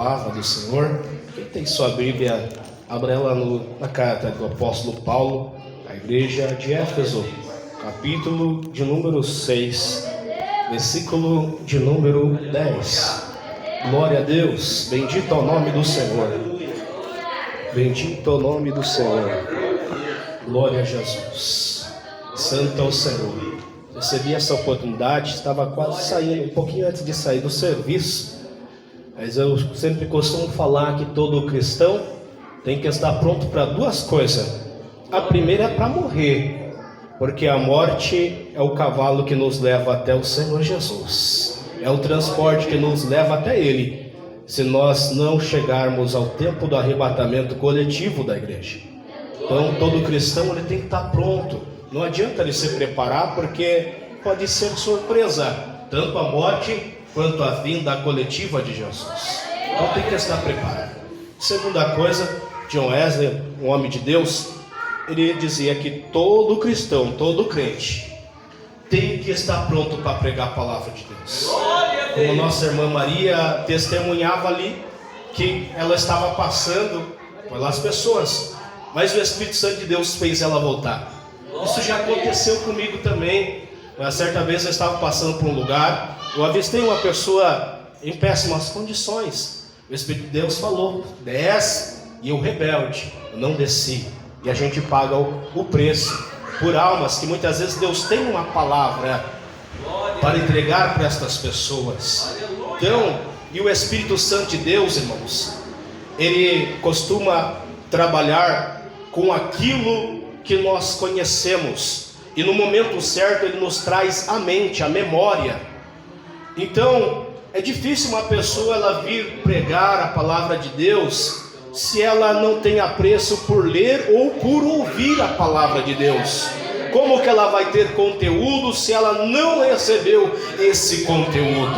palavra do Senhor. Quem tem sua Bíblia, abra ela na carta do apóstolo Paulo à igreja de Éfeso, capítulo de número 6, versículo de número 10. Glória a Deus, bendito é o nome do Senhor. Bendito é o nome do Senhor. Glória a Jesus. Santo é o Senhor. Recebi essa oportunidade, estava quase saindo, um pouquinho antes de sair do serviço. Mas eu sempre costumo falar que todo cristão tem que estar pronto para duas coisas. A primeira é para morrer, porque a morte é o cavalo que nos leva até o Senhor Jesus. É o transporte que nos leva até Ele, se nós não chegarmos ao tempo do arrebatamento coletivo da igreja. Então todo cristão ele tem que estar pronto. Não adianta ele se preparar, porque pode ser surpresa, tanto a morte quanto a vinda coletiva de Jesus. Então tem que estar preparado. Segunda coisa, John Wesley, um homem de Deus, ele dizia que todo cristão, todo crente, tem que estar pronto para pregar a palavra de Deus. Como nossa irmã Maria testemunhava ali, que ela estava passando pelas pessoas, mas o Espírito Santo de Deus fez ela voltar. Isso já aconteceu comigo também. Uma certa vez eu estava passando por um lugar, eu avistei uma pessoa em péssimas condições. O Espírito de Deus falou: desce. E eu, rebelde, eu não desci. E a gente paga o preço por almas que muitas vezes Deus tem uma palavra para entregar para estas pessoas. Então, e o Espírito Santo de Deus, irmãos, ele costuma trabalhar com aquilo que nós conhecemos, e no momento certo ele nos traz à mente, à memória. Então é difícil uma pessoa ela vir pregar a palavra de Deus se ela não tem apreço por ler ou por ouvir a palavra de Deus. Como que ela vai ter conteúdo se ela não recebeu esse conteúdo?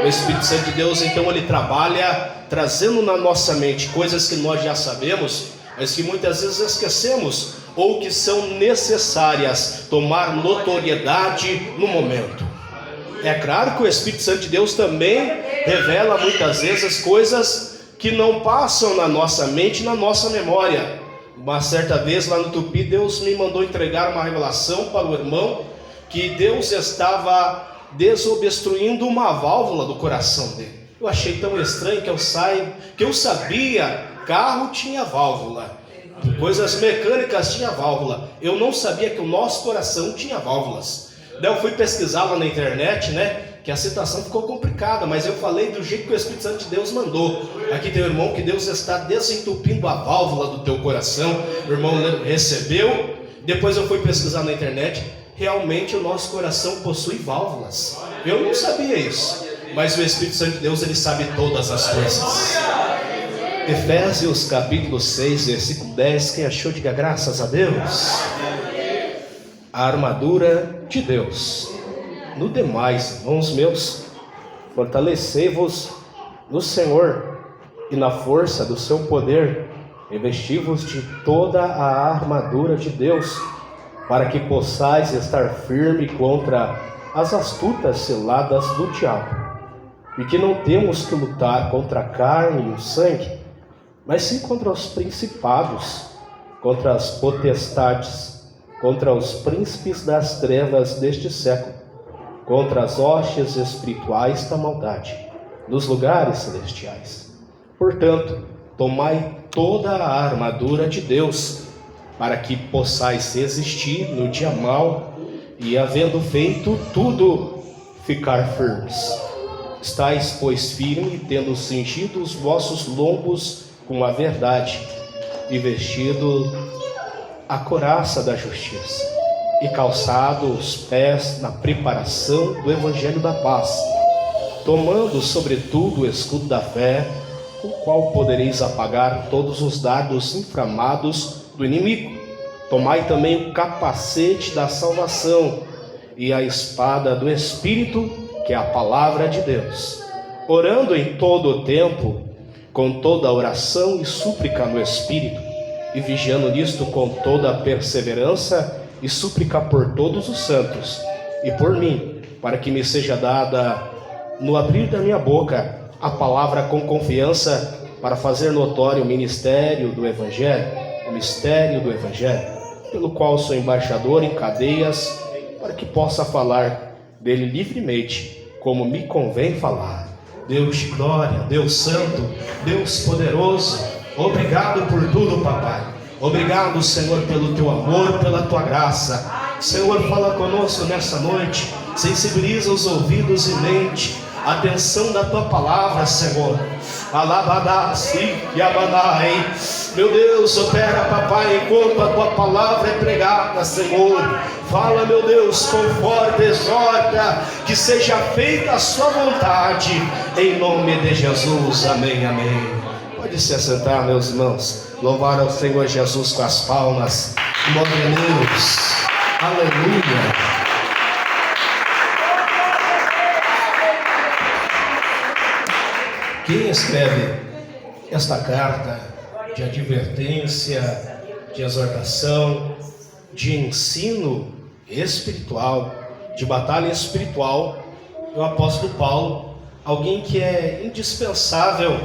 O Espírito Santo de Deus então ele trabalha trazendo na nossa mente coisas que nós já sabemos, mas que muitas vezes esquecemos, ou que são necessárias tomar notoriedade no momento. É claro que o Espírito Santo de Deus também revela muitas vezes coisas que não passam na nossa mente, na nossa memória. Uma certa vez lá no Tupi, Deus me mandou entregar uma revelação para o irmão, que Deus estava desobstruindo uma válvula do coração dele. Eu achei tão estranho que eu sabia, carro tinha válvula, coisas mecânicas tinha válvula. Eu não sabia que o nosso coração tinha válvulas. Daí eu fui pesquisar lá na internet, que a situação ficou complicada, mas eu falei do jeito que o Espírito Santo de Deus mandou. Aqui tem um irmão que Deus está desentupindo a válvula do teu coração. O irmão recebeu. Depois eu fui pesquisar na internet. Realmente o nosso coração possui válvulas. Eu não sabia isso, mas o Espírito Santo de Deus ele sabe todas as coisas. Efésios capítulo 6, versículo 10. Quem achou, diga graças a Deus. A armadura de Deus. No demais, irmãos meus, fortalecei-vos no Senhor e na força do seu poder, revesti-vos de toda a armadura de Deus, para que possais estar firme contra as astutas ciladas do diabo. E que não temos que lutar contra a carne e o sangue, mas sim contra os principados, contra as potestades, contra os príncipes das trevas deste século, contra as hostes espirituais da maldade, nos lugares celestiais. Portanto, tomai toda a armadura de Deus, para que possais resistir no dia mau, e havendo feito tudo, ficar firmes. Estais, pois, firmes, tendo cingido os vossos lombos com a verdade, e vestido a couraça da justiça, e calçado os pés na preparação do evangelho da paz, tomando sobretudo o escudo da fé, com o qual podereis apagar todos os dardos inflamados do inimigo. Tomai também o capacete da salvação e a espada do Espírito, que é a palavra de Deus, orando em todo o tempo, com toda oração e súplica no Espírito, e vigiando nisto com toda a perseverança e súplica por todos os santos, e por mim, para que me seja dada, no abrir da minha boca, a palavra com confiança para fazer notório o ministério do Evangelho, o mistério do Evangelho, pelo qual sou embaixador em cadeias, para que possa falar dele livremente, como me convém falar. Deus de glória, Deus santo, Deus poderoso, obrigado por tudo, papai. Obrigado, Senhor, pelo teu amor, pela tua graça. Senhor, fala conosco nessa noite, sensibiliza os ouvidos e mente, a atenção da tua palavra, Senhor. Alabadá-se e abadai. Meu Deus, opera, papai, enquanto a tua palavra é pregada, Senhor. Fala, meu Deus, conforta, exorta, que seja feita a sua vontade, em nome de Jesus, amém, amém. Pode se assentar, meus irmãos, louvar ao Senhor Jesus com as palmas, glória a Deus, aleluia. Quem escreve esta carta de advertência, de exortação, de ensino espiritual, de batalha espiritual, é o apóstolo Paulo, alguém que é indispensável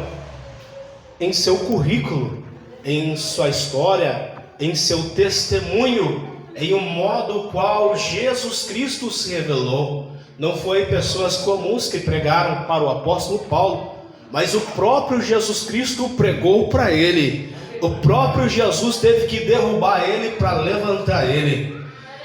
em seu currículo, em sua história, em seu testemunho, em um modo qual Jesus Cristo se revelou. Não foi pessoas comuns que pregaram para o apóstolo Paulo, mas o próprio Jesus Cristo pregou para ele. O próprio Jesus teve que derrubar ele para levantar ele.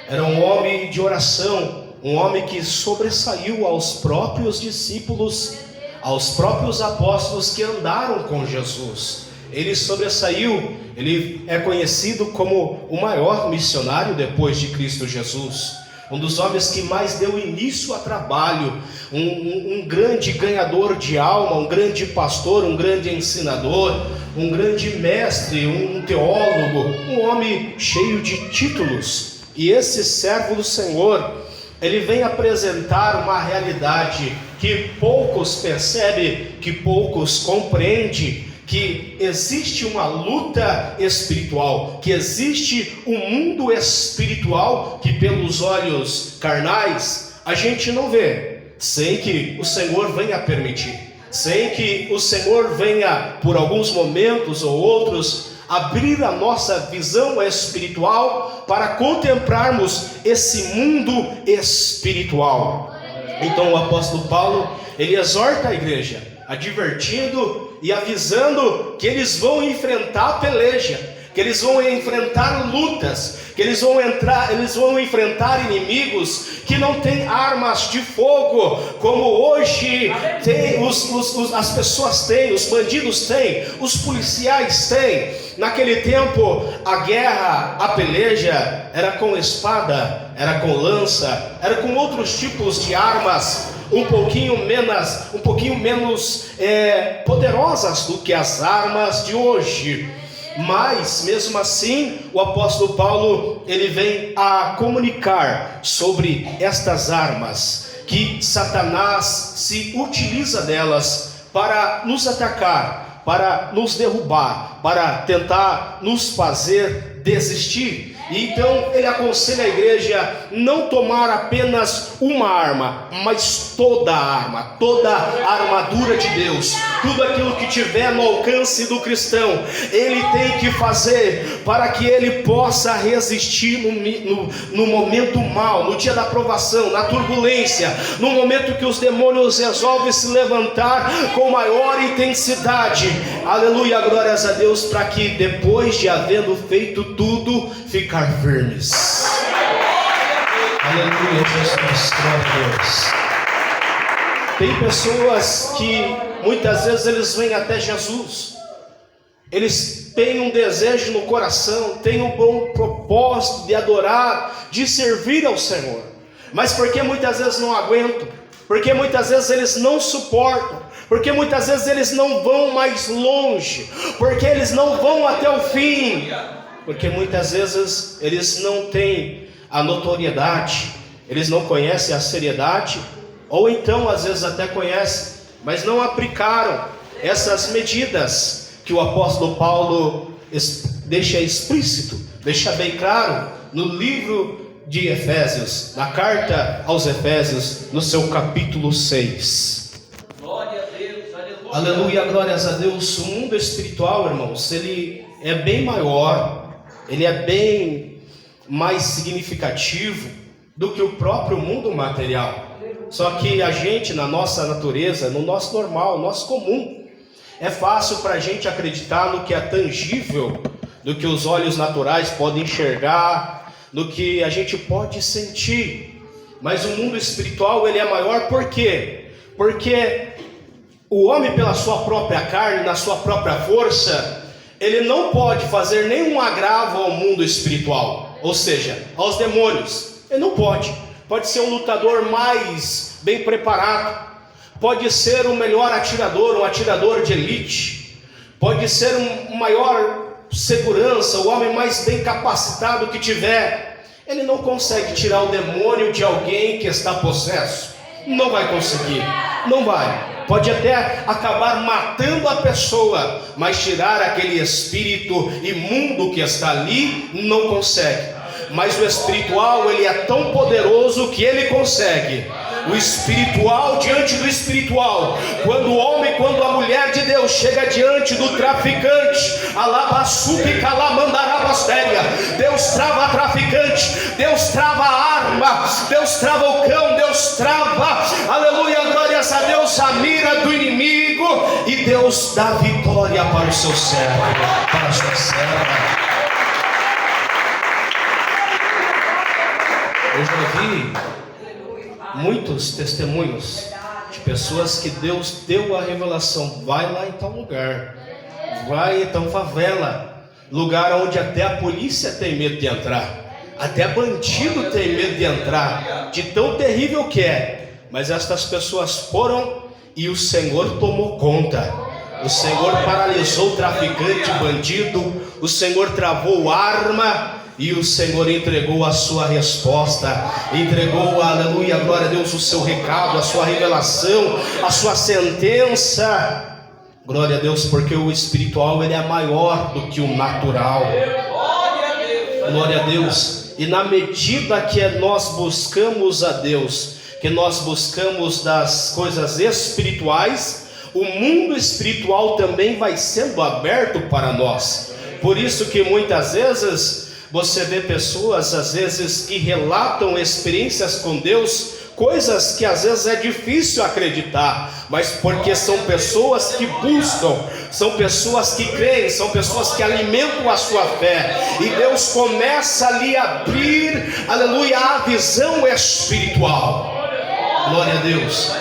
Era um homem de oração, um homem que sobressaiu aos próprios discípulos, aos próprios apóstolos que andaram com Jesus. Ele sobressaiu, ele é conhecido como o maior missionário depois de Cristo Jesus. Um dos homens que mais deu início a trabalho, um grande ganhador de alma, um grande pastor, um grande ensinador, um grande mestre, um teólogo, um homem cheio de títulos. E esse servo do Senhor, ele vem apresentar uma realidade que poucos percebem, que poucos compreendem, que existe uma luta espiritual, que existe um mundo espiritual que pelos olhos carnais a gente não vê, sem que o Senhor venha permitir, sem que o Senhor venha por alguns momentos ou outros abrir a nossa visão espiritual para contemplarmos esse mundo espiritual. Então o apóstolo Paulo, ele exorta a igreja, advertindo e avisando que eles vão enfrentar peleja, que eles vão enfrentar lutas, que eles vão enfrentar inimigos que não têm armas de fogo, como hoje tem as pessoas têm, os bandidos têm, os policiais têm. Naquele tempo, a guerra, a peleja, era com espada, era com lança, era com outros tipos de armas, um pouquinho menos poderosas do que as armas de hoje. Mas mesmo assim, o apóstolo Paulo, ele vem a comunicar sobre estas armas, que Satanás se utiliza delas para nos atacar, para nos derrubar, para tentar nos fazer desistir. E então ele aconselha a igreja não tomar apenas uma arma, mas toda a arma, toda a armadura de Deus, tudo aquilo que tiver no alcance do cristão, ele tem que fazer para que ele possa resistir no momento mau, no dia da provação, na turbulência, no momento que os demônios resolvem se levantar com maior intensidade. Aleluia, glórias a Deus, para que depois de havendo feito tudo, ficar firmes. Aleluia, Jesus, glória a Deus. Tem pessoas que muitas vezes eles vêm até Jesus, eles têm um desejo no coração, têm um bom propósito de adorar, de servir ao Senhor, mas porque muitas vezes não aguentam, porque muitas vezes eles não suportam, porque muitas vezes eles não vão mais longe, porque eles não vão até o fim, porque muitas vezes eles não têm a notoriedade, eles não conhecem a seriedade, ou então às vezes até conhecem, mas não aplicaram essas medidas que o apóstolo Paulo deixa explícito, deixa bem claro no livro de Efésios, na carta aos Efésios, no seu capítulo 6. Glória a Deus, aleluia. Aleluia, glórias a Deus. O mundo espiritual, irmãos, ele é bem maior, ele é bem mais significativo do que o próprio mundo material. Só que a gente, na nossa natureza, no nosso normal, no nosso comum, é fácil para a gente acreditar no que é tangível, no que os olhos naturais podem enxergar, no que a gente pode sentir. Mas o mundo espiritual, ele é maior por quê? Porque o homem, pela sua própria carne, na sua própria força, ele não pode fazer nenhum agravo ao mundo espiritual, ou seja, aos demônios. Ele não pode. Pode ser um lutador mais bem preparado, pode ser o melhor atirador, um atirador de elite, pode ser um maior segurança, o homem mais bem capacitado que tiver. Ele não consegue tirar o demônio de alguém que está possesso. Não vai conseguir, não vai. Pode até acabar matando a pessoa, mas tirar aquele espírito imundo que está ali, não consegue. Mas o espiritual, ele é tão poderoso que ele consegue. O espiritual diante do espiritual. Quando o homem, quando a mulher de Deus chega diante do traficante, Deus trava a traficante, Deus trava a arma, Deus trava o cão, Deus trava, aleluia, glórias a Deus, a mira do inimigo, e Deus dá vitória para o seu servo, para a sua serva. Eu já vi muitos testemunhos de pessoas que Deus deu a revelação: vai lá em tal lugar, vai em tal favela, lugar onde até a polícia tem medo de entrar, até bandido tem medo de entrar, de tão terrível que é. Mas estas pessoas foram e o Senhor tomou conta. O Senhor paralisou o traficante, bandido, o Senhor travou arma, e o Senhor entregou a sua resposta, entregou, aleluia, glória a Deus, o seu recado, a sua revelação, a sua sentença. Glória a Deus, porque o espiritual, ele é maior do que o natural. Glória a Deus. E na medida que nós buscamos a Deus, que nós buscamos das coisas espirituais, o mundo espiritual também vai sendo aberto para nós. Por isso que muitas vezes você vê pessoas, às vezes, que relatam experiências com Deus, coisas que às vezes é difícil acreditar, mas porque são pessoas que buscam, são pessoas que creem, são pessoas que alimentam a sua fé, e Deus começa ali a abrir, aleluia, a visão espiritual. Glória a Deus.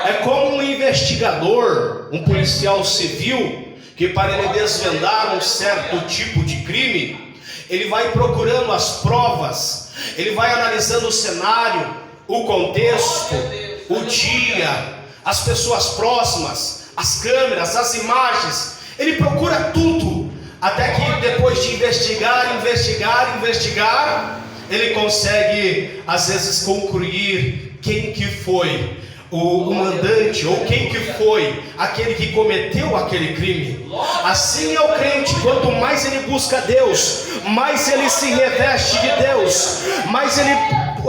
É como um investigador, um policial civil, que para ele desvendar um certo tipo de crime, ele vai procurando as provas, ele vai analisando o cenário, o contexto, o dia, as pessoas próximas, as câmeras, as imagens. Ele procura tudo, até que depois de investigar, ele consegue às vezes concluir quem que foi o mandante, ou quem que foi aquele que cometeu aquele crime. Assim é o crente: quanto mais ele busca Deus, mais ele se reveste de Deus, mais ele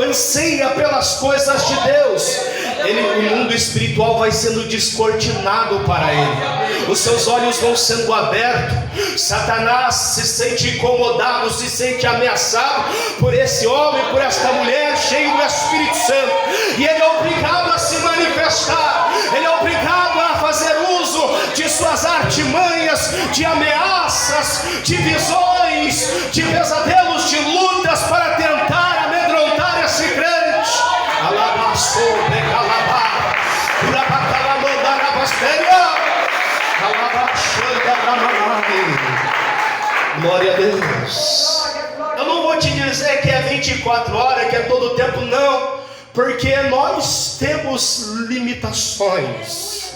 anseia pelas coisas de Deus. O mundo espiritual vai sendo descortinado para ele, os seus olhos vão sendo abertos. Satanás se sente incomodado, se sente ameaçado por esse homem, por esta mulher cheio do Espírito Santo, e ele é obrigado a se manifestar, ele é obrigado a fazer uso de suas artimanhas, de ameaças, de visões, de pesadelos, de lutas, para tentar amedrontar esse crente. Glória a Deus. Eu não vou te dizer que é 24 horas, que é todo o tempo, não, porque nós temos limitações,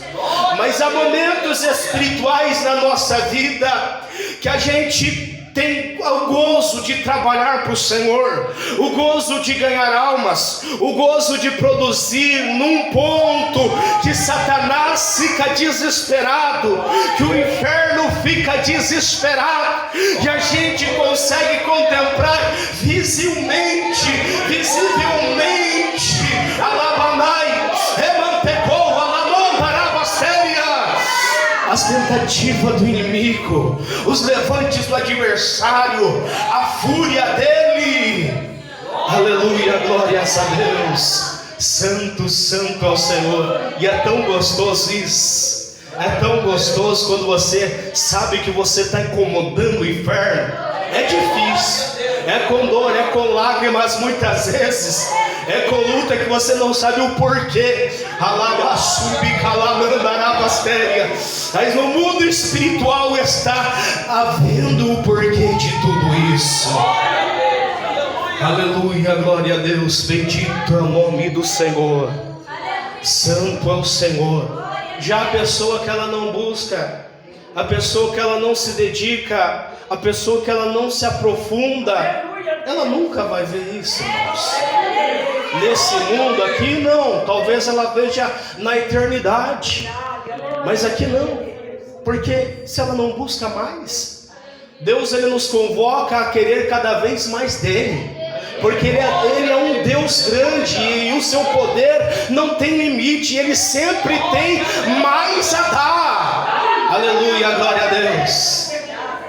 mas há momentos espirituais na nossa vida que a gente tem o gozo de trabalhar para o Senhor, o gozo de ganhar almas, o gozo de produzir num ponto que Satanás fica desesperado, que o inferno fica desesperado, e a gente consegue contemplar visivelmente, alabanai, remantecou, alamon, parabastéria, as tentativas do inimigo, os levantes do adversário, a fúria dele. Aleluia, glórias a Deus. Santo, santo ao Senhor. E é tão gostoso isso. É tão gostoso quando você sabe que você está incomodando o inferno. É difícil, é com dor, é com lágrimas muitas vezes, é com luta que você não sabe o porquê. Mas no mundo espiritual está havendo o porquê de tudo isso. Aleluia, glória a Deus. Bendito é o nome do Senhor. Santo é o Senhor. Já a pessoa que ela não busca, a pessoa que ela não se dedica, a pessoa que ela não se aprofunda, ela nunca vai ver isso, irmãos. Nesse mundo aqui não, talvez ela veja na eternidade, mas aqui não, porque se ela não busca mais, Deus ele nos convoca a querer cada vez mais dele, porque ele é um Deus grande e o seu poder não tem limite, ele sempre tem mais a dar. Aleluia, glória a Deus.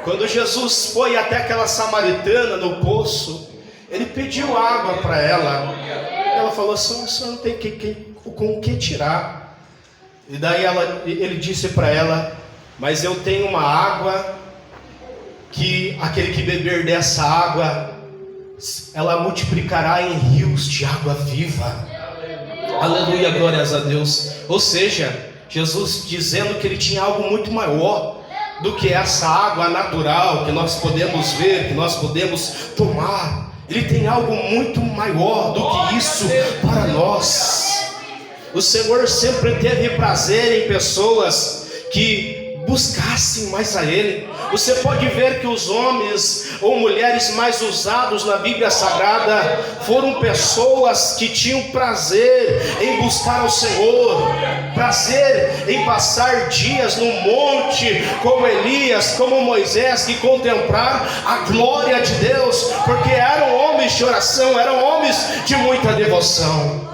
Quando Jesus foi até aquela samaritana no poço, ele pediu água para ela. Ela falou assim: você não tem com o que tirar. E daí ele disse para ela: mas eu tenho uma água que aquele que beber dessa água, ela multiplicará em rios de água viva. Aleluia, glórias a Deus. Ou seja, Jesus dizendo que ele tinha algo muito maior do que essa água natural que nós podemos ver, que nós podemos tomar. Ele tem algo muito maior do que isso para nós. O Senhor sempre teve prazer em pessoas que buscassem mais a Ele. Você pode ver que os homens ou mulheres mais usados na Bíblia Sagrada foram pessoas que tinham prazer em buscar ao Senhor, prazer em passar dias no monte, como Elias, como Moisés, e contemplar a glória de Deus, porque eram homens de oração, eram homens de muita devoção.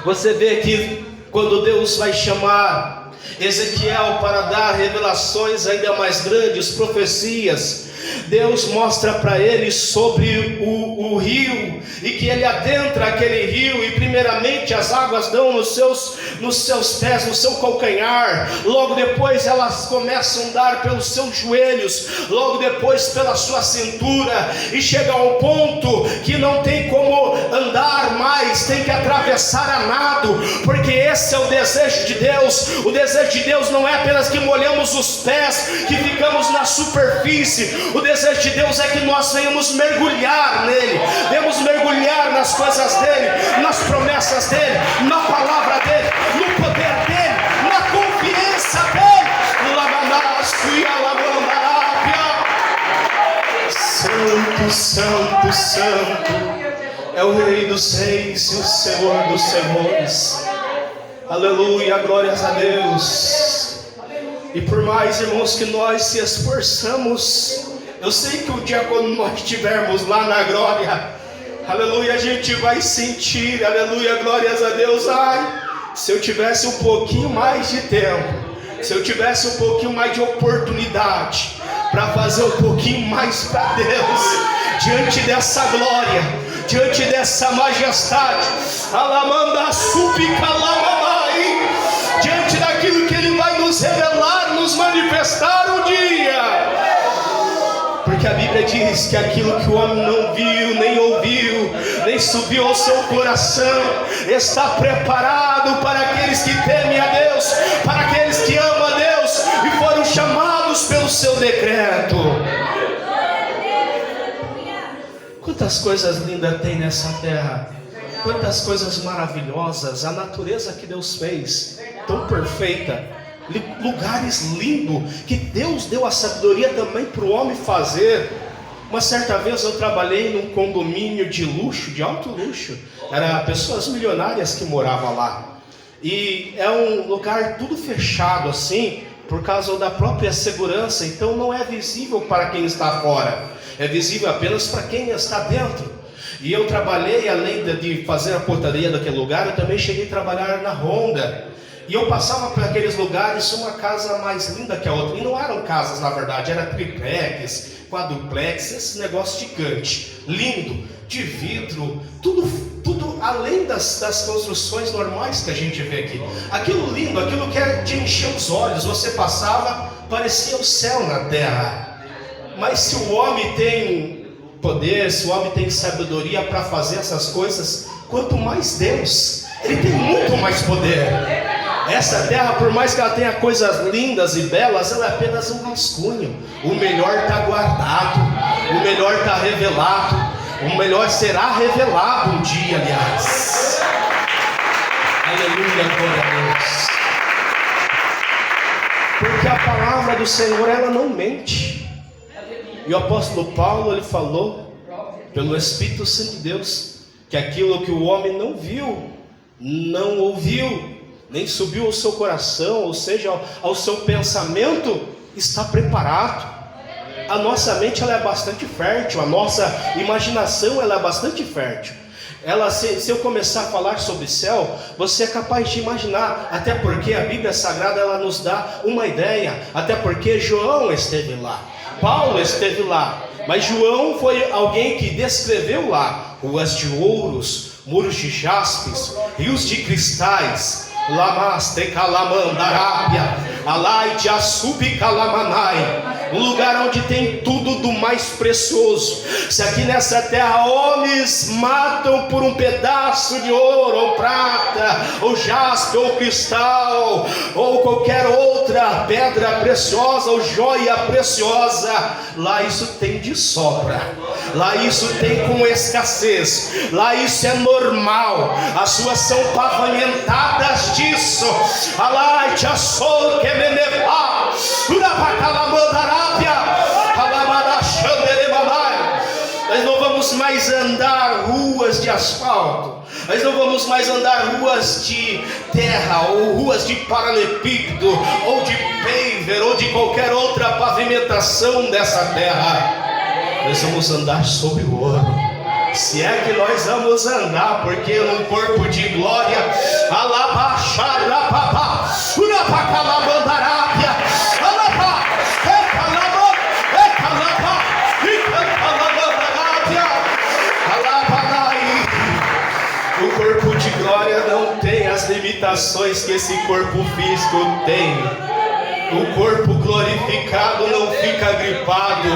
Você vê que quando Deus vai chamar Ezequiel para dar revelações ainda mais grandes, profecias, Deus mostra para ele sobre o rio, e que ele adentra aquele rio, e primeiramente as águas dão nos seus pés, no seu calcanhar, logo depois elas começam a dar pelos seus joelhos, logo depois pela sua cintura, e chega ao ponto que não tem como andar mais, tem que atravessar a nado, porque esse é o desejo de Deus. O desejo de Deus não é apenas que molhamos os pés, que ficamos na superfície. O desejo de Deus é que nós venhamos mergulhar nele, venhamos mergulhar nas coisas dele, nas promessas dele, na palavra dele, no poder dele, na confiança dele. Santo, santo, santo é o Rei dos Reis e o Senhor dos Senhores. Aleluia, glórias a Deus. E por mais, irmãos, que nós se esforçamos, eu sei que o dia quando nós estivermos lá na glória, aleluia, a gente vai sentir, aleluia, glórias a Deus. Ai, se eu tivesse um pouquinho mais de tempo, se eu tivesse um pouquinho mais de oportunidade para fazer um pouquinho mais para Deus, diante dessa glória, diante dessa majestade, alamanda supica lamamai, diante daquilo que Ele vai nos revelar, nos manifestar um dia. Porque a Bíblia diz que aquilo que o homem não viu, nem ouviu, nem subiu ao seu coração, está preparado para aqueles que temem a Deus, para aqueles que amam a Deus e foram chamados pelo seu decreto. Quantas coisas lindas tem nessa terra, quantas coisas maravilhosas, a natureza que Deus fez, tão perfeita, lugares lindos, que Deus deu a sabedoria também para o homem fazer. Uma certa vez eu trabalhei num condomínio de luxo, de alto luxo, eram pessoas milionárias que moravam lá, e é um lugar tudo fechado assim, por causa da própria segurança, então não é visível para quem está fora, é visível apenas para quem está dentro. E eu trabalhei, além de fazer a portaria daquele lugar, eu também cheguei a trabalhar na Honda. E eu passava por aqueles lugares, uma casa mais linda que a outra. E não eram casas, na verdade, era triplex, quadruplex, esse negócio gigante, lindo, de vidro, tudo além das construções normais que a gente vê aqui. Aquilo lindo, aquilo que é de encher os olhos, você passava, parecia o céu na terra. Mas se o homem tem poder, se o homem tem sabedoria para fazer essas coisas, quanto mais Deus, Ele tem muito mais poder. Essa terra, por mais que ela tenha coisas lindas e belas, ela é apenas um rascunho. O melhor está guardado, o melhor está revelado, o melhor será revelado um dia, aliás. Aleluia, glória a Deus. Porque a palavra do Senhor, ela não mente. E o apóstolo Paulo, ele falou, pelo Espírito Santo de Deus, que aquilo que o homem não viu, não ouviu, nem subiu ao seu coração, ou seja, ao seu pensamento, está preparado. A nossa mente, ela é bastante fértil, a nossa imaginação, ela é bastante fértil. Se eu começar a falar sobre céu, você é capaz de imaginar, até porque a Bíblia Sagrada, ela nos dá uma ideia, até porque João esteve lá, Paulo esteve lá, mas João foi alguém que descreveu lá, ruas de ouros, muros de jaspes, rios de cristais, lamaste calamandarápia, alaite assubi calamanai, um lugar onde tem tudo do mais precioso. Se aqui nessa terra homens matam por um pedaço de ouro, ou prata, ou jaspe, ou cristal, ou qualquer outra pedra preciosa, ou joia preciosa, lá isso tem de sobra, lá isso tem com escassez, lá isso é normal, as ruas são pavimentadas disso. Alaite assol que me leva, nós não vamos mais andar ruas de asfalto, nós não vamos mais andar ruas de terra, ou ruas de paralelepípedo, ou de paver, ou de qualquer outra pavimentação dessa terra. Nós vamos andar sobre o ouro, se é que nós vamos andar, porque num corpo de glória, alabaxarapapá, urapacalabandarápia, alapá, ecalabá, ecalapá, ecalabandarápia, alabanai. O corpo de glória não tem as limitações que esse corpo físico tem. O corpo glorificado não fica gripado.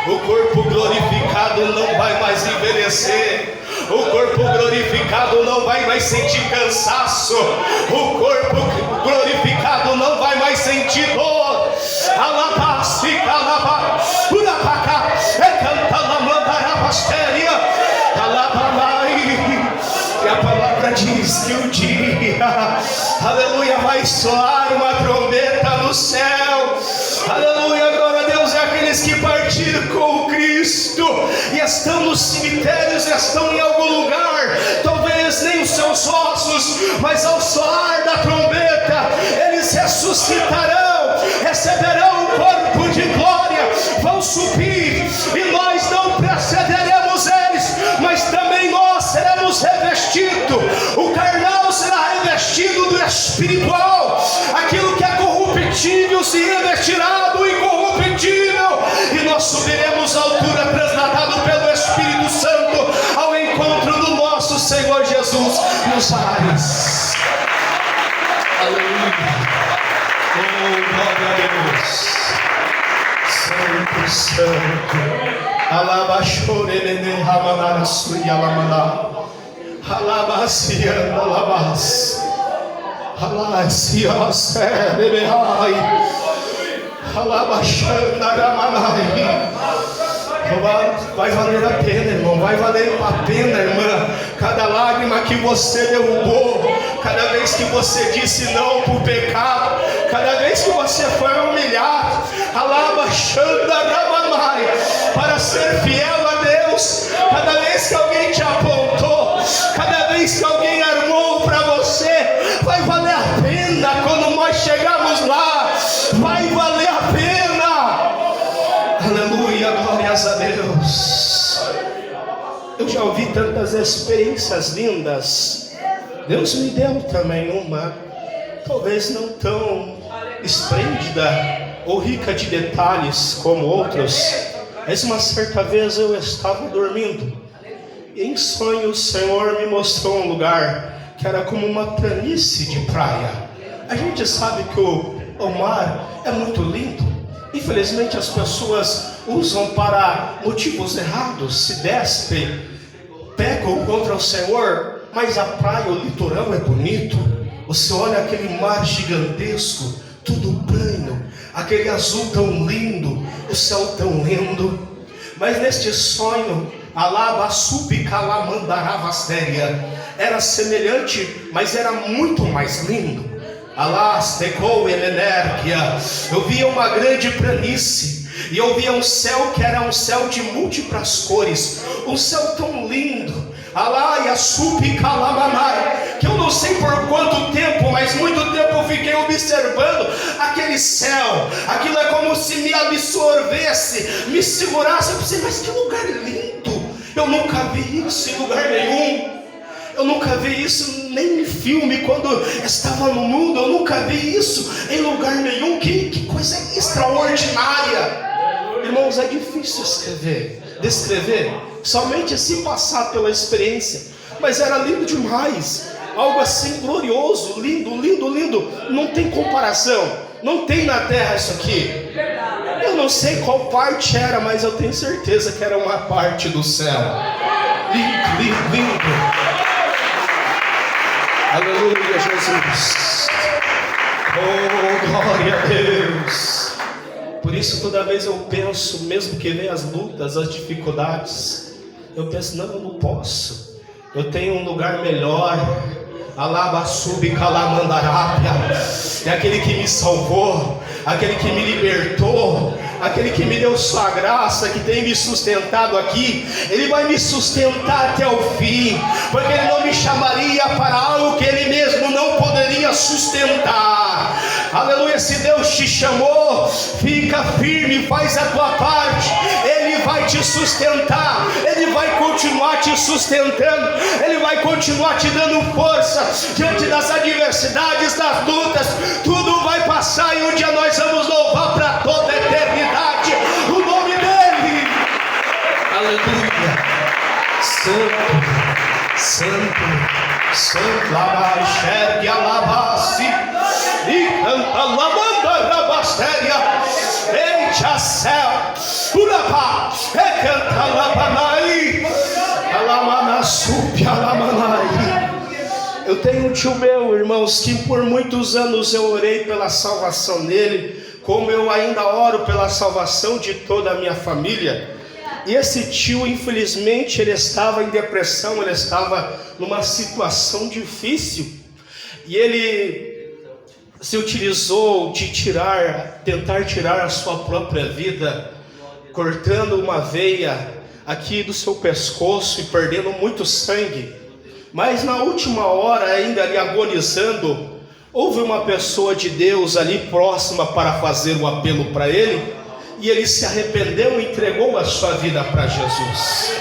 O corpo glorificado não vai mais envelhecer. O corpo glorificado não vai mais sentir cansaço. O corpo glorificado não vai mais sentir dor. Alabasti, calabá, urapacá, ecantalamandarabasteria, alabanai. E a palavra diz que um dia, aleluia, vai soar uma trombeta no céu. Aleluia, glória a Deus. É aqueles que partiram com o Cristo e estão nos cemitérios, estão em algum lugar, talvez nem os seus ossos, mas ao soar da trombeta, eles ressuscitarão, receberão o corpo de glória, vão subir, e nós não precederemos eles, mas também nós seremos revestidos. O carnal será revestido do espiritual, aquilo que é corruptível se revestirá do incorruptível, e nós subiremos à altura, transladado pelo Espírito Santo, ao encontro do nosso Senhor Jesus nos ares. Aleluia. Oh, glória a Deus. Santo, Santo. Alabachorene ramanarasui alamana. Alabaciana alabas. Alacias erebehai. Alabachana ramanai. Vai valer a pena, irmão, vai valer a pena, irmã, cada lágrima que você derrubou, cada vez que você disse não para o pecado, cada vez que você foi humilhado, para ser fiel a Deus, cada vez que alguém te apontou, cada vez que alguém armou para você, vai valer a pena. Quando nós chegarmos lá, vai valer a pena. Aleluia, glórias a Deus. Eu já ouvi tantas experiências lindas. Deus me deu também uma talvez não tão esplêndida ou rica de detalhes como outros, mas uma certa vez eu estava dormindo e em sonho o Senhor me mostrou um lugar que era como uma planície de praia. A gente sabe que o mar é muito lindo. Infelizmente as pessoas usam para motivos errados, se despem, pecam contra o Senhor. Mas a praia, o litoral é bonito. Você olha aquele mar gigantesco, tudo plano, aquele azul tão lindo, o céu tão lindo. Mas neste sonho, Alabasubicalamandaravastéria era semelhante, mas era muito mais lindo. Eu via uma grande planície e eu via um céu que era um céu de múltiplas cores, um céu tão lindo, que eu não sei por quanto tempo, mas muito tempo eu fiquei observando aquele céu. Aquilo é como se me absorvesse, me segurasse. Eu pensei, mas que lugar lindo! Eu nunca vi isso em lugar nenhum. Eu nunca vi isso nem em filme, quando estava no mundo. Eu nunca vi isso em lugar nenhum. Que coisa extraordinária. Irmãos, é difícil descrever, somente se passar pela experiência. Mas era lindo demais, algo assim glorioso, lindo, lindo, lindo. Não tem comparação, não tem na terra isso aqui. Eu não sei qual parte era, mas eu tenho certeza que era uma parte do céu. Lindo, lindo, lindo. Aleluia, Jesus. Oh, glória a Deus. Por isso toda vez eu penso, mesmo que venham as lutas, as dificuldades, eu penso, não, eu não posso. Eu tenho um lugar melhor. Alabasubicalamandarápia. É aquele que me salvou, aquele que me libertou, aquele que me deu sua graça, que tem me sustentado aqui. Ele vai me sustentar até o fim, porque Ele não me chamaria para algo que Ele mesmo não poderia sustentar. Aleluia. Se Deus te chamou, fica firme, faz a tua parte. Ele vai te sustentar, Ele vai continuar te sustentando, Ele vai continuar te dando força diante das adversidades, das lutas. Tudo vai passar e um dia nós vamos louvar para toda a eternidade o nome dEle. Aleluia. Santo, santo, santo, alabaxergue, alabace e canta lamanda rabastéria. Eita céu, urapá, e canta labanai, alamanasupi, alamanai. Eu tenho um tio meu, irmãos, que por muitos anos eu orei pela salvação dele, como eu ainda oro pela salvação de toda a minha família. E esse tio, infelizmente, ele estava em depressão, ele estava numa situação difícil. E ele se utilizou de tentar tirar a sua própria vida, cortando uma veia aqui do seu pescoço e perdendo muito sangue. Mas na última hora, ainda ali agonizando, houve uma pessoa de Deus ali próxima para fazer o apelo para ele, e ele se arrependeu e entregou a sua vida para Jesus.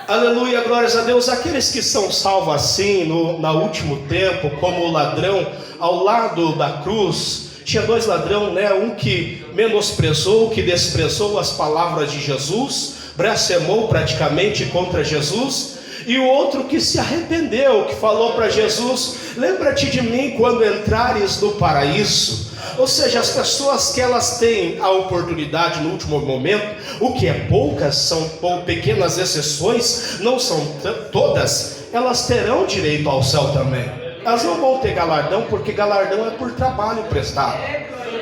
Aleluia, glórias a Deus. Aqueles que são salvos assim, no último tempo, como o ladrão ao lado da cruz. Tinha dois ladrões, né? Um que menosprezou, que desprezou as palavras de Jesus, blasfemou praticamente contra Jesus, e o outro que se arrependeu, que falou para Jesus: lembra-te de mim quando entrares no paraíso. Ou seja, as pessoas que elas têm a oportunidade no último momento, o que é poucas, são pequenas exceções, não são todas, elas terão direito ao céu também. Elas não vão ter galardão, porque galardão é por trabalho prestado.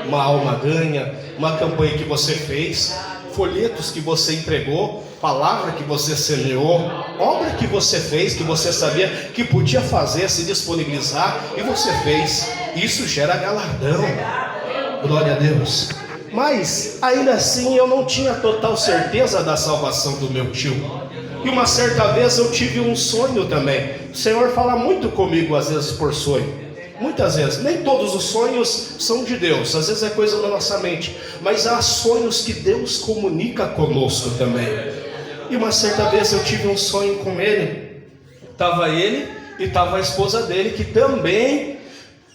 Uma alma ganha, uma campanha que você fez, folhetos que você entregou, palavra que você semeou, obra que você fez, que você sabia que podia fazer, se disponibilizar, e você fez. Isso gera galardão. Glória a Deus. Mas ainda assim eu não tinha total certeza da salvação do meu tio. E uma certa vez eu tive um sonho também. O Senhor fala muito comigo às vezes por sonho. Muitas vezes, nem todos os sonhos são de Deus, às vezes é coisa da nossa mente, mas há sonhos que Deus comunica conosco também. E uma certa vez eu tive um sonho com ele. Estava ele e estava a esposa dele, que também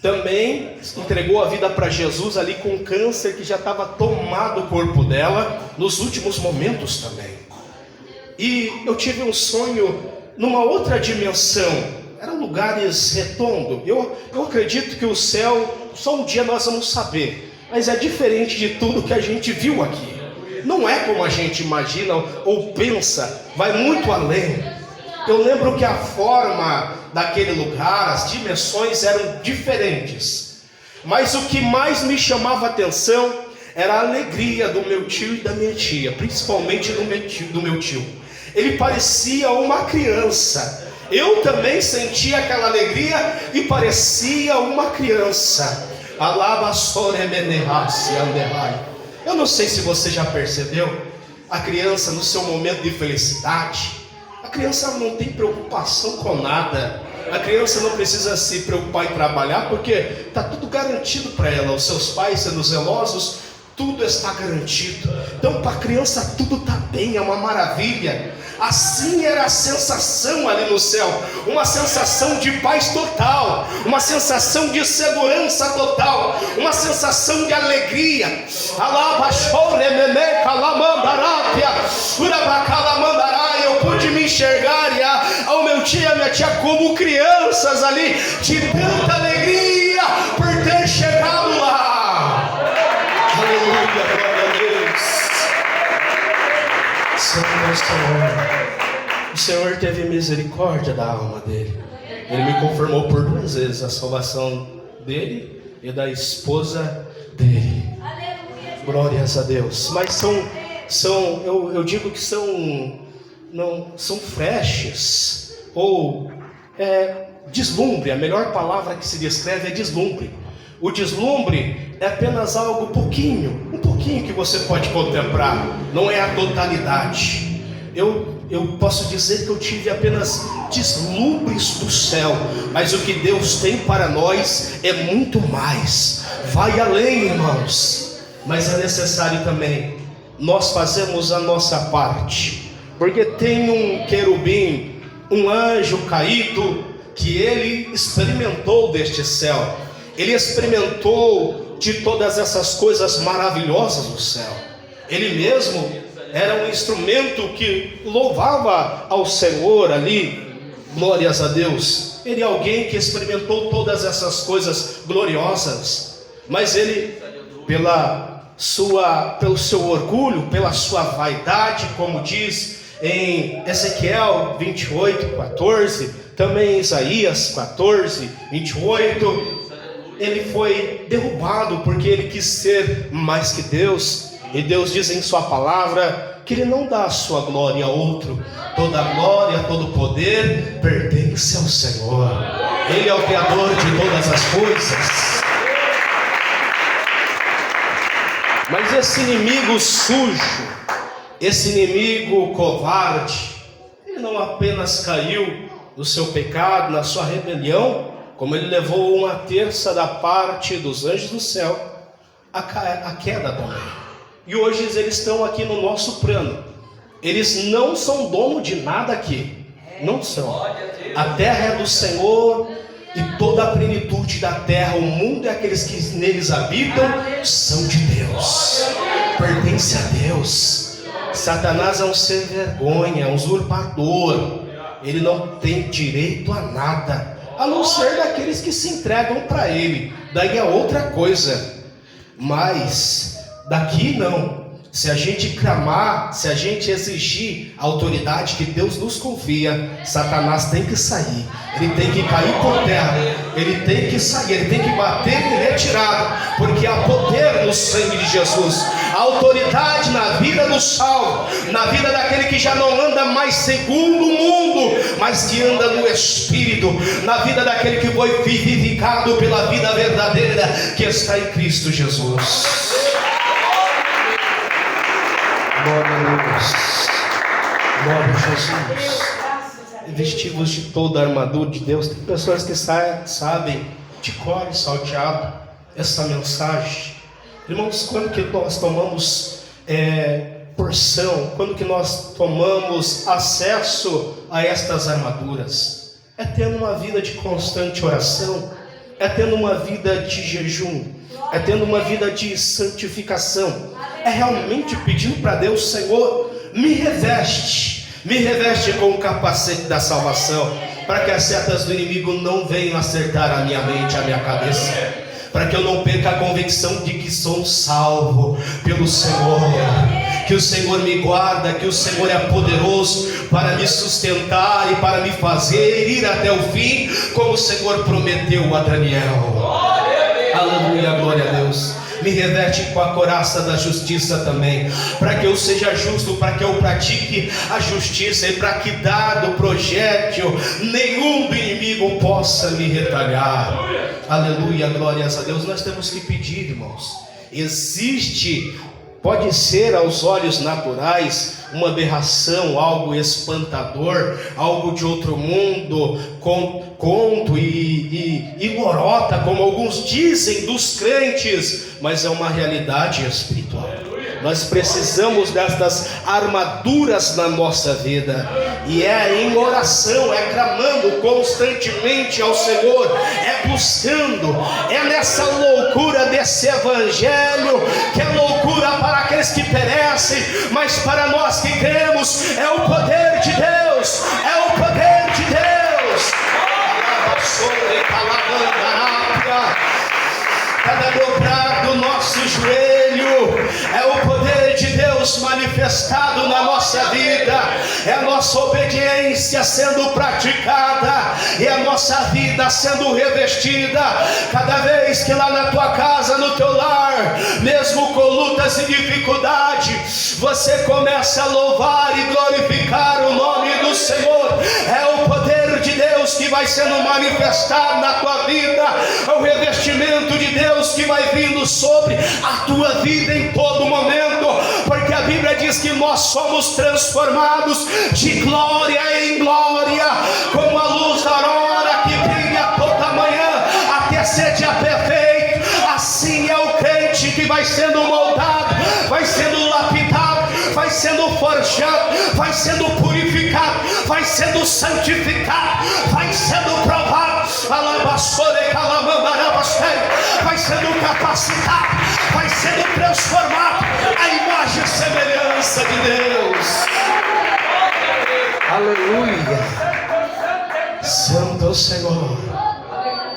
também entregou a vida para Jesus ali com câncer que já estava tomado o corpo dela nos últimos momentos também. E eu tive um sonho numa outra dimensão, eram lugares retondos. Eu acredito que o céu, só um dia nós vamos saber, mas é diferente de tudo que a gente viu aqui. Não é como a gente imagina ou pensa, vai muito além. Eu lembro que a forma daquele lugar, as dimensões eram diferentes, mas o que mais me chamava a atenção era a alegria do meu tio e da minha tia, principalmente do meu tio. Ele parecia uma criança. Eu também sentia aquela alegria e parecia uma criança. Eu não sei se você já percebeu, a criança no seu momento de felicidade, a criança não tem preocupação com nada. A criança não precisa se preocupar em trabalhar, porque está tudo garantido para ela. Os seus pais sendo zelosos, tudo está garantido. Então para a criança tudo está bem, é uma maravilha. Assim era a sensação ali no céu, uma sensação de paz total, uma sensação de segurança total, uma sensação de alegria. Eu pude me enxergar e ao meu tio e a minha tia como crianças ali, de tanta alegria por ter chegado lá. Aleluia, glória a Deus. O Senhor teve misericórdia da alma dele. Ele me confirmou por 2 vezes a salvação dele e da esposa dele. Glórias a Deus. Mas eu digo que são flashes ou deslumbre. A melhor palavra que se descreve é deslumbre. O deslumbre é apenas algo um pouquinho que você pode contemplar, não é a totalidade. Eu posso dizer que eu tive apenas deslumbres do céu, mas o que Deus tem para nós é muito mais, vai além, irmãos. Mas é necessário também nós fazermos a nossa parte, porque tem um querubim, um anjo caído, que ele experimentou deste céu. Ele experimentou de todas essas coisas maravilhosas do céu. Ele mesmo era um instrumento que louvava ao Senhor ali. Glórias a Deus. Ele é alguém que experimentou todas essas coisas gloriosas, mas ele, pelo seu orgulho, pela sua vaidade, como diz em Ezequiel 28:14, também em Isaías 14:28, ele foi derrubado porque ele quis ser mais que Deus. E Deus diz em sua palavra que ele não dá a sua glória a outro. Toda glória, todo poder pertence ao Senhor. Ele é o Criador de todas as coisas. Mas esse inimigo sujo, esse inimigo covarde, ele não apenas caiu no seu pecado, na sua rebelião, como ele levou 1/3 da parte dos anjos do céu, a queda também. E hoje eles estão aqui no nosso plano. Eles não são dono de nada aqui. Não são. A terra é do Senhor e toda a plenitude da terra, o mundo e aqueles que neles habitam são de Deus. Pertence a Deus. Satanás é um ser vergonha, um usurpador. Ele não tem direito a nada, a não ser daqueles que se entregam para ele. Daí é outra coisa. Mas daqui não. Se a gente clamar, se a gente exigir a autoridade que Deus nos confia, Satanás tem que sair. Ele tem que cair por terra. Ele tem que sair, ele tem que bater em retirada, porque há poder no sangue de Jesus. A autoridade na vida do salvo, na vida daquele que já não anda mais segundo o mundo, mas que anda no Espírito, na vida daquele que foi vivificado pela vida verdadeira que está em Cristo Jesus. Glória a Deus. Glória a Jesus. Vestimos de toda a armadura de Deus. Tem pessoas que sabem de cor e salteado essa mensagem. Irmãos, quando que nós tomamos porção, quando que nós tomamos acesso a estas armaduras? É tendo uma vida de constante oração, é tendo uma vida de jejum, é tendo uma vida de santificação, é realmente pedindo para Deus: Senhor, me reveste com o capacete da salvação, para que as setas do inimigo não venham acertar a minha mente, a minha cabeça, para que eu não perca a convicção de que sou salvo pelo Senhor, que o Senhor me guarda, que o Senhor é poderoso para me sustentar e para me fazer ir até o fim, como o Senhor prometeu a Daniel. Aleluia, glória a Deus. Me reveste com a couraça da justiça também, para que eu seja justo, para que eu pratique a justiça, e para que dado projétil nenhum do inimigo possa me retalhar. Aleluia, glórias a Deus. Nós temos que pedir, irmãos. Existe, pode ser aos olhos naturais, uma aberração, algo espantador, algo de outro mundo, conto e lorota, como alguns dizem dos crentes, mas é uma realidade espiritual. Nós precisamos destas armaduras na nossa vida, e é em oração, é clamando constantemente ao Senhor, é buscando, é nessa loucura desse evangelho, que é loucura para aqueles que perecem, mas para nós que cremos, é o poder de Deus, é o poder de Deus. Cada dobrar do nosso joelho é o poder de Deus manifestado na nossa vida, é a nossa obediência sendo praticada, e a nossa vida sendo revestida. Cada vez que lá na tua casa, no teu lar, mesmo com lutas e dificuldades, você começa a louvar e glorificar o nome do Senhor, é o poder de Deus que vai sendo manifestado na tua vida, é o revestimento de Deus que vai vindo sobre a tua vida em todo momento, porque a Bíblia diz que nós somos transformados de glória em glória, como a luz da aurora que brilha toda manhã até ser dia perfeito. Assim é o crente que vai sendo moldado, vai sendo lapidado, vai sendo forjado, vai sendo purificado, vai sendo santificado, vai sendo provado, vai sendo capacitado, vai sendo transformado à imagem e semelhança de Deus. Aleluia. Santo é o Senhor.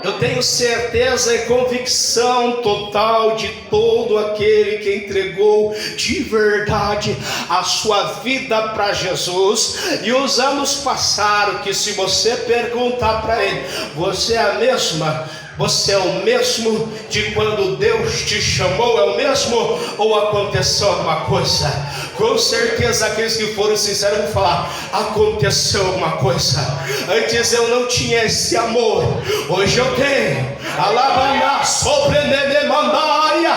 Eu tenho certeza e convicção total de todo aquele que entregou de verdade a sua vida para Jesus. E os anos passaram, que se você perguntar para ele: você é a mesma? Você é o mesmo de quando Deus te chamou? É o mesmo? Ou aconteceu alguma coisa? Com certeza aqueles que foram sinceros vão falar: aconteceu alguma coisa. Antes eu não tinha esse amor, hoje eu tenho. Alabana sobre mandaia.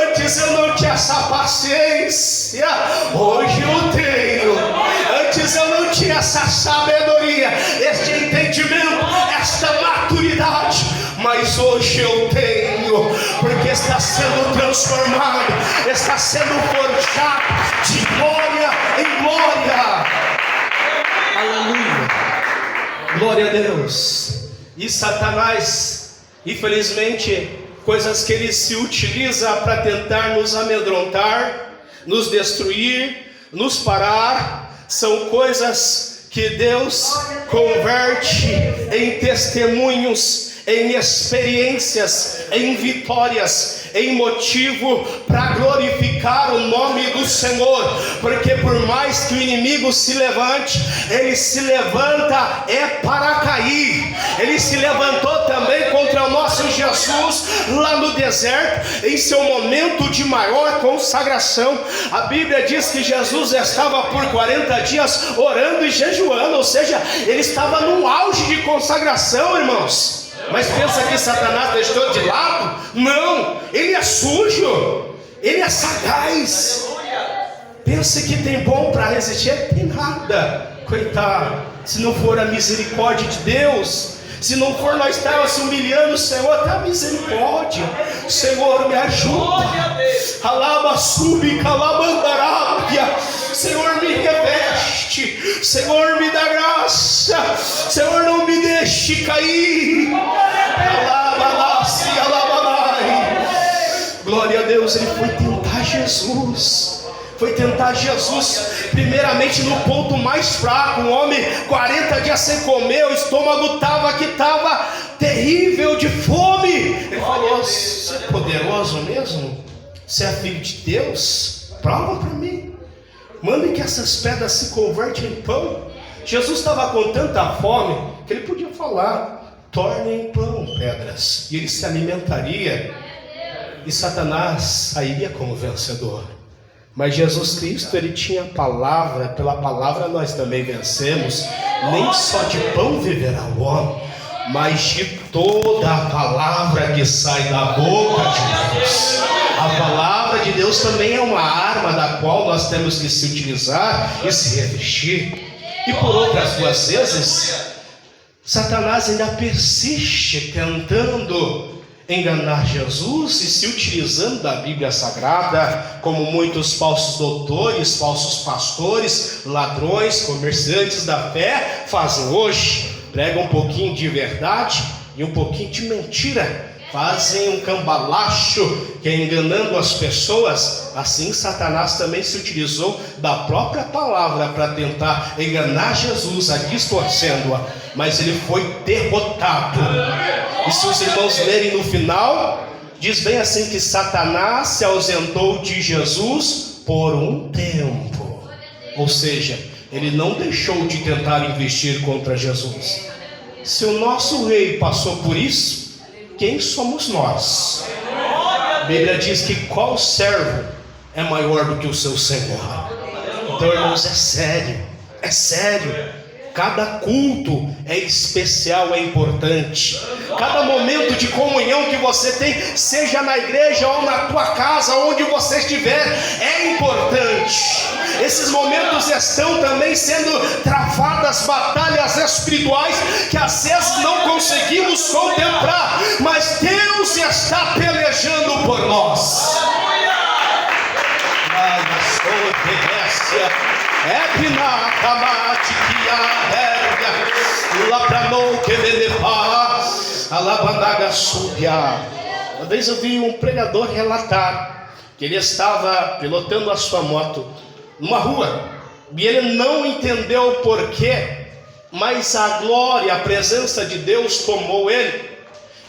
Antes eu não tinha essa paciência, hoje eu tenho. Antes eu não tinha essa sabedoria, este entendimento, esta maturidade, mas hoje eu tenho, porque está sendo transformado, está sendo forjado de glória em glória. Aleluia, glória a Deus. E Satanás, infelizmente, coisas que ele se utiliza para tentar nos amedrontar, nos destruir, nos parar, são coisas que Deus converte em testemunhos, em experiências, em vitórias, em motivo para glorificar o nome do Senhor. Porque por mais que o inimigo se levante, ele se levanta para cair. Ele se levantou também contra o nosso Jesus lá no deserto, em seu momento de maior consagração. A Bíblia diz que Jesus estava por 40 dias orando e jejuando, ou seja, ele estava num auge de consagração, irmãos. Mas pensa que Satanás deixou de lado? Não, ele é sujo, ele é sagaz. Pensa que tem bom para resistir? Tem nada, coitado. Se não for a misericórdia de Deus, se não for nós estarmos se humilhando, Senhor, dá misericórdia. Senhor, me ajuda. Alaba, subi, calabandarábia. Senhor, me reveste. Senhor, me dá graça. Senhor, não me deixe cair. Alaba. Glória a Deus, ele foi tentar Jesus. Foi tentar Jesus, primeiramente no ponto mais fraco. Um homem 40 dias sem comer, o estômago estava terrível de fome. Ele falou: você é poderoso mesmo? Você é filho de Deus? Prova para mim. Mande que essas pedras se convertem em pão. Jesus estava com tanta fome que ele podia falar: tornem em pão pedras. E ele se alimentaria. E Satanás sairia como vencedor. Mas Jesus Cristo, ele tinha a palavra. Pela palavra nós também vencemos. Nem só de pão viverá o homem, mas de toda a palavra que sai da boca de Deus. A palavra de Deus também é uma arma da qual nós temos que se utilizar e se revestir. E por outras duas vezes, Satanás ainda persiste tentando enganar Jesus e se utilizando da Bíblia Sagrada, como muitos falsos doutores, falsos pastores, ladrões, comerciantes da fé fazem hoje. Pregam um pouquinho de verdade e um pouquinho de mentira, fazem um cambalacho que é enganando as pessoas. Assim Satanás também se utilizou da própria palavra para tentar enganar Jesus, distorcendo-a, mas ele foi derrotado. E se os irmãos lerem no final, diz bem assim que Satanás se ausentou de Jesus por um tempo. Ou seja, ele não deixou de tentar investir contra Jesus. Se o nosso rei passou por isso, quem somos nós? A Bíblia diz que qual servo é maior do que o seu Senhor? Então, irmãos, é sério, é sério. Cada culto é especial, é importante. Cada momento de comunhão que você tem, seja na igreja ou na tua casa, onde você estiver, é importante. Esses momentos estão também sendo travadas batalhas espirituais que às vezes não conseguimos contemplar, mas Deus está pelejando por nós. Uma vez eu vi um pregador relatar que ele estava pilotando a sua moto numa rua e ele não entendeu o porquê, mas a glória, a presença de Deus tomou ele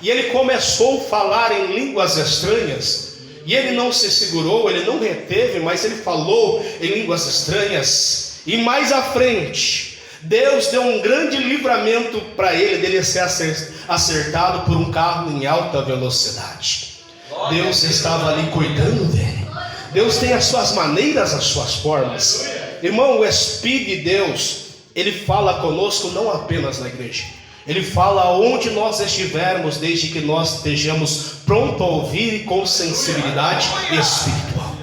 e ele começou a falar em línguas estranhas. E ele não se segurou, ele não reteve, mas ele falou em línguas estranhas. E mais à frente, Deus deu um grande livramento para ele, dele ser acertado por um carro em alta velocidade. Deus estava ali cuidando dele. Deus tem as suas maneiras, as suas formas. Irmão, o Espírito de Deus, ele fala conosco não apenas na igreja. Ele fala onde nós estivermos, desde que nós estejamos prontos a ouvir e com sensibilidade espiritual.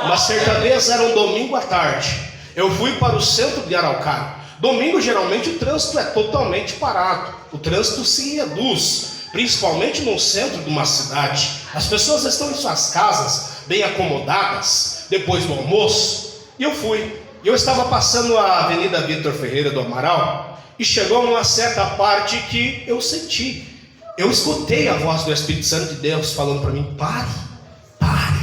Uma certa vez, era um domingo à tarde, eu fui para o centro de Araucária. Domingo, geralmente, o trânsito é totalmente parado. O trânsito se reduz, principalmente no centro de uma cidade. As pessoas estão em suas casas, bem acomodadas, depois do almoço. E eu fui. Eu estava passando a Avenida Vitor Ferreira do Amaral, e chegou numa certa parte que eu senti. Eu escutei a voz do Espírito Santo de Deus falando para mim: pare, pare.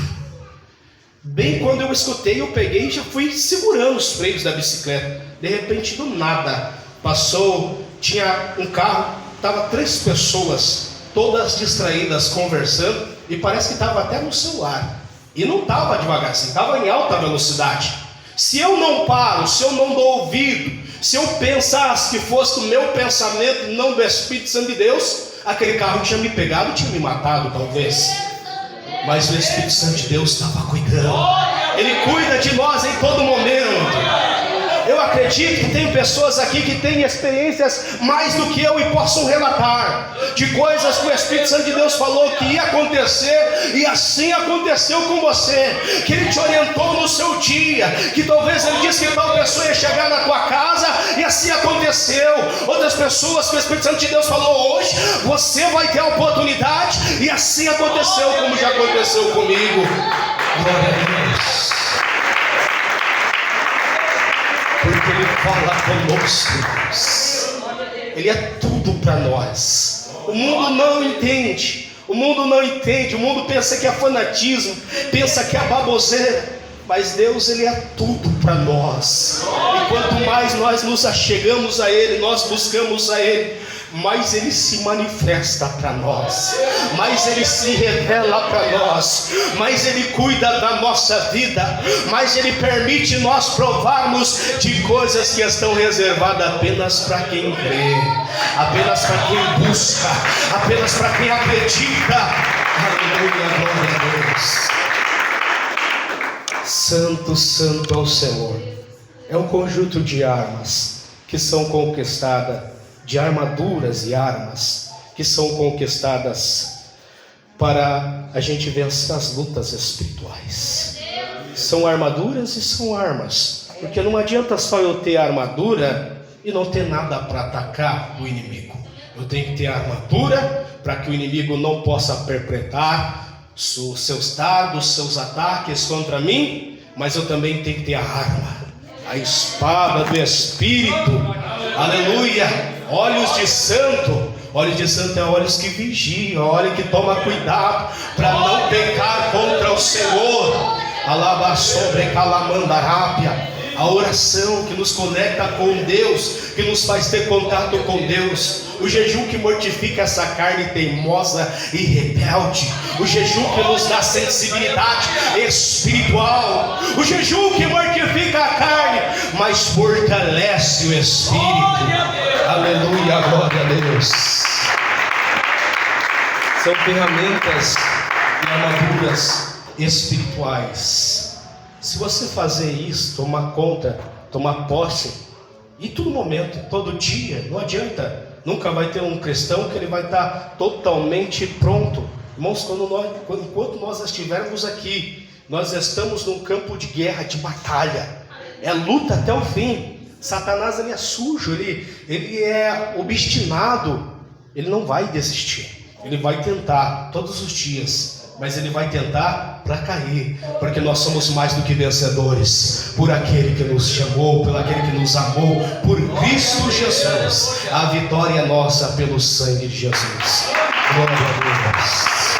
Bem quando eu escutei, eu peguei e já fui segurando os freios da bicicleta. De repente, do nada, passou, tinha um carro, estava 3 pessoas, todas distraídas, conversando, e parece que estava até no celular. E não estava devagarzinho, estava em alta velocidade. Se eu não paro, se eu não dou ouvido, se eu pensasse que fosse do meu pensamento, não do Espírito Santo de Deus, aquele carro tinha me pegado, tinha me matado talvez. Mas o Espírito Santo de Deus estava cuidando. Ele cuida de nós em todo momento. Eu acredito que tem pessoas aqui que têm experiências mais do que eu e possam relatar de coisas que o Espírito Santo de Deus falou que ia acontecer, e assim aconteceu com você, que Ele te orientou no seu dia, que talvez Ele disse que tal pessoa ia chegar na tua casa, e assim aconteceu. Outras pessoas que o Espírito Santo de Deus falou: hoje você vai ter a oportunidade, e assim aconteceu, como já aconteceu comigo. Glória a Deus. Porque Ele fala conosco, Deus. Ele é tudo para nós. O mundo não entende. O mundo não entende. O mundo pensa que é fanatismo, pensa que é baboseira. Mas Deus, Ele é tudo para nós. E quanto mais nós nos achegamos a Ele, nós buscamos a Ele, mais Ele se manifesta para nós, mais Ele se revela para nós, mais Ele cuida da nossa vida, mais Ele permite nós provarmos de coisas que estão reservadas apenas para quem crê, apenas para quem busca, apenas para quem acredita. Aleluia, glória a Deus. Santo, santo é o Senhor. É um conjunto de armas que são conquistadas, de armaduras e armas que são conquistadas para a gente vencer as lutas espirituais. São armaduras e são armas, porque não adianta só eu ter armadura e não ter nada para atacar o inimigo. Eu tenho que ter armadura para que o inimigo não possa perpetrar seus dardos, seus ataques contra mim, mas eu também tenho que ter a arma, a espada do Espírito. Aleluia. Olhos de santo. Olhos de santo é olhos que vigiam, olhos que tomam cuidado para não pecar contra o Senhor. Alaba sobre calamandarápia. A oração que nos conecta com Deus, que nos faz ter contato com Deus. O jejum que mortifica essa carne teimosa e rebelde. O jejum que nos dá sensibilidade espiritual. O jejum que mortifica a carne, mas fortalece o espírito. Aleluia, glória a Deus. São ferramentas e armaduras espirituais. Se você fazer isso, tomar conta, tomar posse, e todo momento, todo dia, não adianta. Nunca vai ter um cristão que ele vai estar totalmente pronto. Irmãos, enquanto nós estivermos aqui, nós estamos num campo de guerra, de batalha. É luta até o fim. Satanás, ele é sujo, ele é obstinado. Ele não vai desistir. Ele vai tentar todos os dias. Mas ele vai tentar para cair, porque nós somos mais do que vencedores, por aquele que nos chamou, por aquele que nos amou, por Cristo Jesus. A vitória é nossa pelo sangue de Jesus. Glória a Deus.